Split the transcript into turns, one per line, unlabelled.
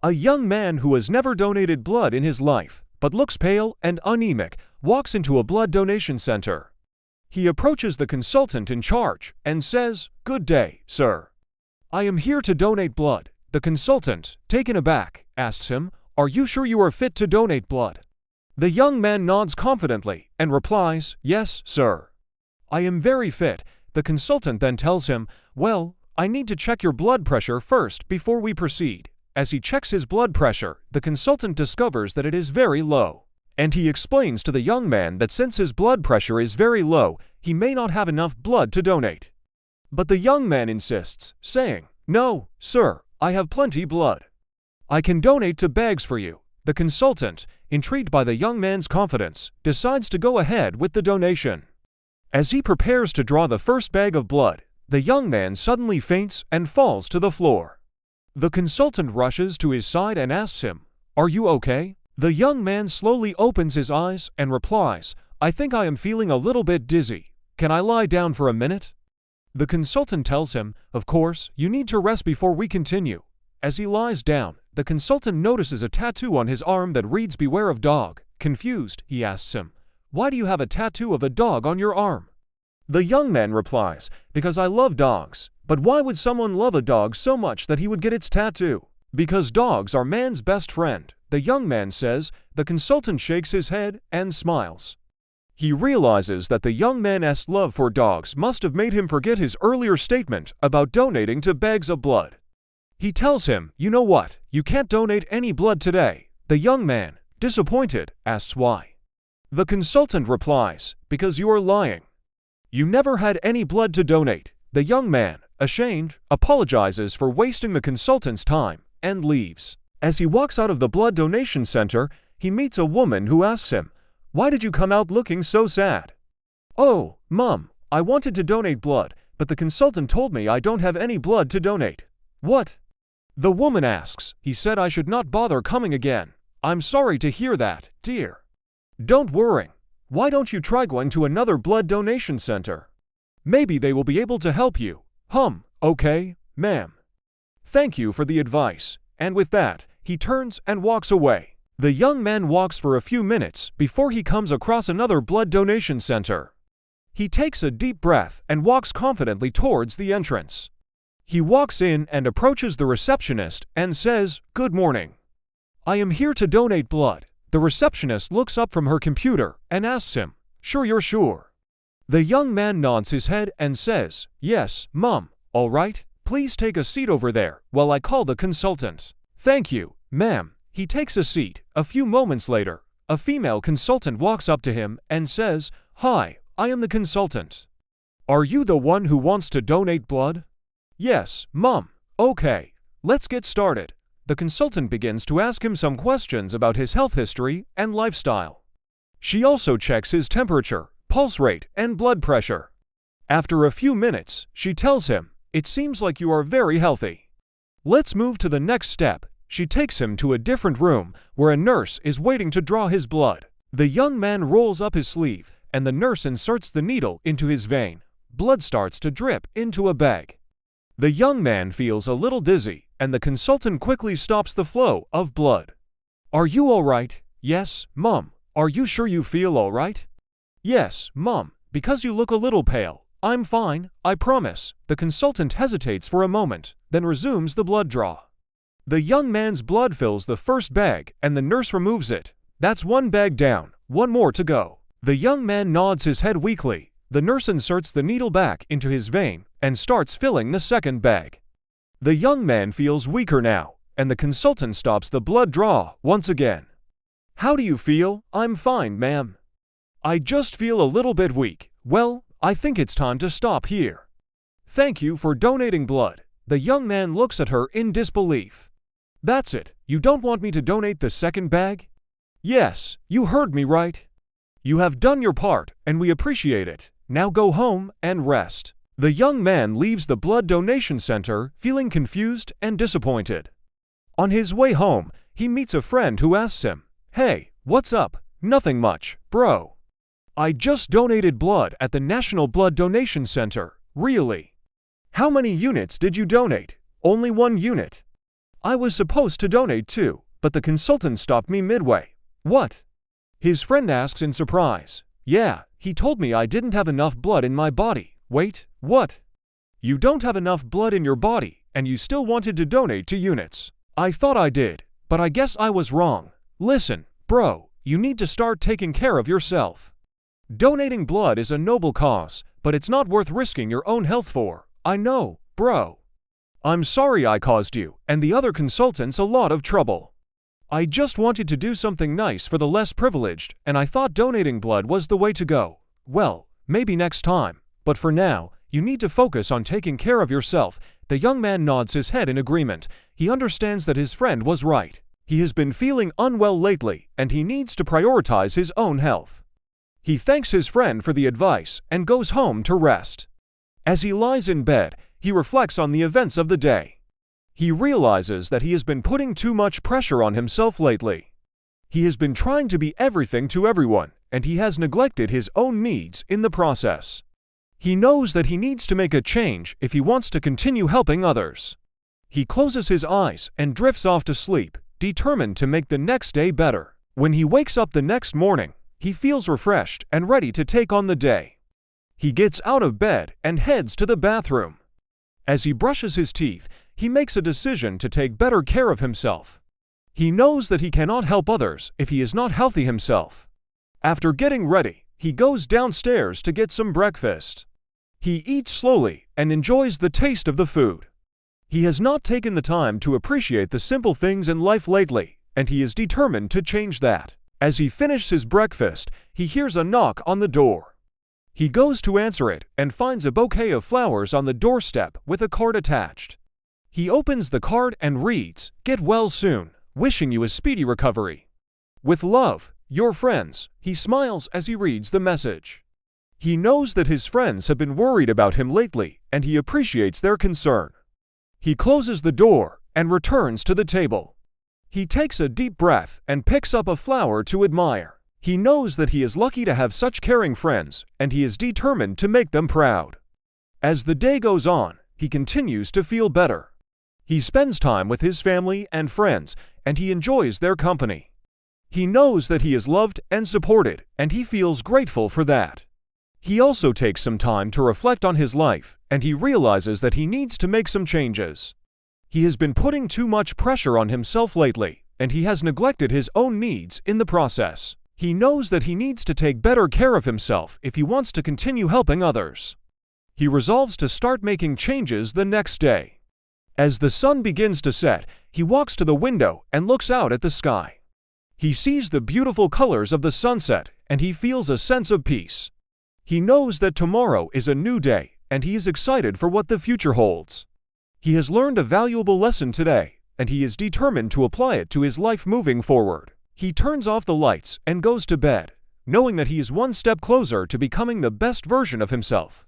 A young man who has never donated blood in his life, but looks pale and anemic, walks into a blood donation center. He approaches the consultant in charge and says, "Good day, sir. I am here to donate blood." The consultant, taken aback, asks him, "Are you sure you are fit to donate blood?" The young man nods confidently and replies, "Yes, sir. I am very fit." The consultant then tells him, "Well, I need to check your blood pressure first before we proceed." As he checks his blood pressure, the consultant discovers that it is very low. And he explains to the young man that since his blood pressure is very low, he may not have enough blood to donate. But the young man insists, saying, "No, sir, I have plenty blood. I can donate to bags for you." The consultant, intrigued by the young man's confidence, decides to go ahead with the donation. As he prepares to draw the first bag of blood, the young man suddenly faints and falls to the floor. The consultant rushes to his side and asks him, "Are you okay?" The young man slowly opens his eyes and replies, "I think I am feeling a little bit dizzy. Can I lie down for a minute?" The consultant tells him, "Of course, you need to rest before we continue." As he lies down, the consultant notices a tattoo on his arm that reads "Beware of dog." Confused, he asks him, "Why do you have a tattoo of a dog on your arm?" The young man replies, "Because I love dogs." "But why would someone love a dog so much that he would get its tattoo?" "Because dogs are man's best friend," the young man says. The consultant shakes his head and smiles. He realizes that the young man's love for dogs must have made him forget his earlier statement about donating to bags of blood. He tells him, "You know what? You can't donate any blood today." The young man, disappointed, asks why. The consultant replies, "Because you are lying. You never had any blood to donate." The young man, ashamed, apologizes for wasting the consultant's time and leaves. As he walks out of the blood donation center, he meets a woman who asks him, "Why did you come out looking so sad?" "Oh, Mom, I wanted to donate blood, but the consultant told me I don't have any blood to donate." "What?" The woman asks. "He said I should not bother coming again." "I'm sorry to hear that, dear." "Don't worry. Why don't you try going to another blood donation center? Maybe they will be able to help you." Okay, ma'am. "Thank you for the advice." And with that, he turns and walks away. The young man walks for a few minutes before he comes across another blood donation center. He takes a deep breath and walks confidently towards the entrance. He walks in and approaches the receptionist and says, "Good morning. I am here to donate blood." The receptionist looks up from her computer and asks him, "Sure, you're sure?" The young man nods his head and says, "Yes, Mom. All right, please take a seat over there while I call the consultant." "Thank you, ma'am." He takes a seat. A few moments later, a female consultant walks up to him and says, "Hi, I am the consultant. Are you the one who wants to donate blood?" "Yes, Mom." "Okay, let's get started." The consultant begins to ask him some questions about his health history and lifestyle. She also checks his temperature, pulse rate, and blood pressure. After a few minutes, she tells him, "It seems like you are very healthy. Let's move to the next step." She takes him to a different room where a nurse is waiting to draw his blood. The young man rolls up his sleeve, and the nurse inserts the needle into his vein. Blood starts to drip into a bag. The young man feels a little dizzy, and the consultant quickly stops the flow of blood. "Are you all right?" "Yes, Mom." "Are you sure you feel all right?" "Yes, Mom. Because you look a little pale." "I'm fine, I promise." The consultant hesitates for a moment, then resumes the blood draw. The young man's blood fills the first bag, and the nurse removes it. "That's one bag down, one more to go." The young man nods his head weakly. The nurse inserts the needle back into his vein and starts filling the second bag. The young man feels weaker now, and the consultant stops the blood draw once again. "How do you feel?" "I'm fine, ma'am. I just feel a little bit weak." "Well, I think it's time to stop here. Thank you for donating blood." The young man looks at her in disbelief. "That's it, you don't want me to donate the second bag?" "Yes, you heard me right. You have done your part, and we appreciate it. Now go home and rest." The young man leaves the blood donation center feeling confused and disappointed. On his way home, he meets a friend who asks him, "Hey, what's up?" "Nothing much, bro. I just donated blood at the National Blood Donation Center." "Really? How many units did you donate?" "Only 1 unit. I was supposed to donate too, but the consultant stopped me midway. What? His friend asks in surprise. Yeah, he told me I didn't have enough blood in my body. Wait, what? You don't have enough blood in your body, and you still wanted to donate to units. I thought I did, but I guess I was wrong. Listen, bro, you need to start taking care of yourself. Donating blood is a noble cause, but it's not worth risking your own health for. I know, bro. I'm sorry I caused you and the other consultants a lot of trouble. I just wanted to do something nice for the less privileged, and I thought donating blood was the way to go. Well, maybe next time, but for now, you need to focus on taking care of yourself. The young man nods his head in agreement. He understands that his friend was right. He has been feeling unwell lately, and he needs to prioritize his own health. He thanks his friend for the advice and goes home to rest. As he lies in bed, he reflects on the events of the day. He realizes that he has been putting too much pressure on himself lately. He has been trying to be everything to everyone, and he has neglected his own needs in the process. He knows that he needs to make a change if he wants to continue helping others. He closes his eyes and drifts off to sleep, determined to make the next day better. When he wakes up the next morning, he feels refreshed and ready to take on the day. He gets out of bed and heads to the bathroom. As he brushes his teeth, he makes a decision to take better care of himself. He knows that he cannot help others if he is not healthy himself. After getting ready, he goes downstairs to get some breakfast. He eats slowly and enjoys the taste of the food. He has not taken the time to appreciate the simple things in life lately, and he is determined to change that. As he finishes his breakfast, he hears a knock on the door. He goes to answer it and finds a bouquet of flowers on the doorstep with a card attached. He opens the card and reads, "Get well soon, wishing you a speedy recovery. With love, your friends." He smiles as he reads the message. He knows that his friends have been worried about him lately, and he appreciates their concern. He closes the door and returns to the table. He takes a deep breath and picks up a flower to admire. He knows that he is lucky to have such caring friends, and he is determined to make them proud. As the day goes on, he continues to feel better. He spends time with his family and friends, and he enjoys their company. He knows that he is loved and supported, and he feels grateful for that. He also takes some time to reflect on his life, and he realizes that he needs to make some changes. He has been putting too much pressure on himself lately, and he has neglected his own needs in the process. He knows that he needs to take better care of himself if he wants to continue helping others. He resolves to start making changes the next day. As the sun begins to set, he walks to the window and looks out at the sky. He sees the beautiful colors of the sunset, and he feels a sense of peace. He knows that tomorrow is a new day, and he is excited for what the future holds. He has learned a valuable lesson today, and he is determined to apply it to his life moving forward. He turns off the lights and goes to bed, knowing that he is one step closer to becoming the best version of himself.